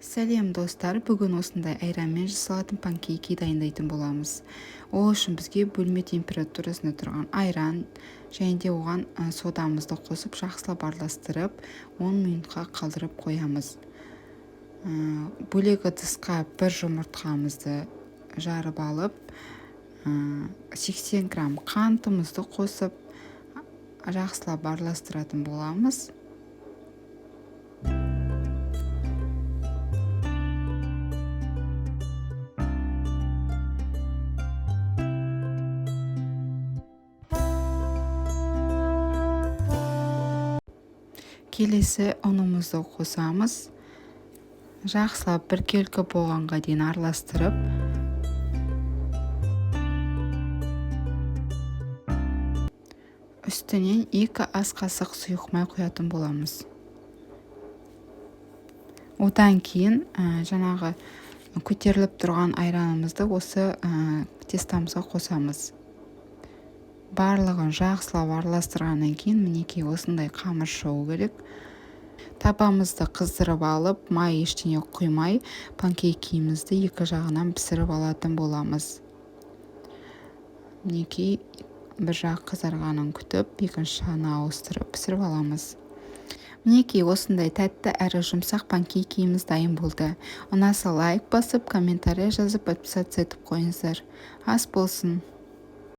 Сәлем достар, бүгін осындай айранмен жасалатын панкейки дайындайтын боламыз. Ол үшін бізге бөлме температурасында тұрған айран және де оған содамызды қосып жақсылап араластырып 10 минутқа қалдырып қоямыз. Бөлек ыдысқа бір жұмыртқамызды жарып алып, 80 грамм қантымызды қосып жақсылап араластыратын боламыз. Келесі ұнымызды қосамыз. Жақсылап біркелкі болғанға дейін араластырып, үстінен 2 ас қасық сұйық май құятын боламыз. Одан кейін жаңағы көтеріліп тұрған айранымызды осы тестамызға қосамыз. Барлығын жақсылап араластырғаннан кейін мінекей осындай қамыр шығу керек. Табамызды қыздырып алып, май ештеңе құймай, панкейкімізді екі жағынан пісіріп алатын боламыз. Мінекей бір жақ қызарғанын күтіп, екінші жағына ауыстырып пісіріп аламыз. Мінекей осындай тәтті әрі жұмсақ панкейкіміз дайын болды. Ұнаса лайк басып, комментарий жазып, подписаться етіп қойыңыздар. Ас болсын.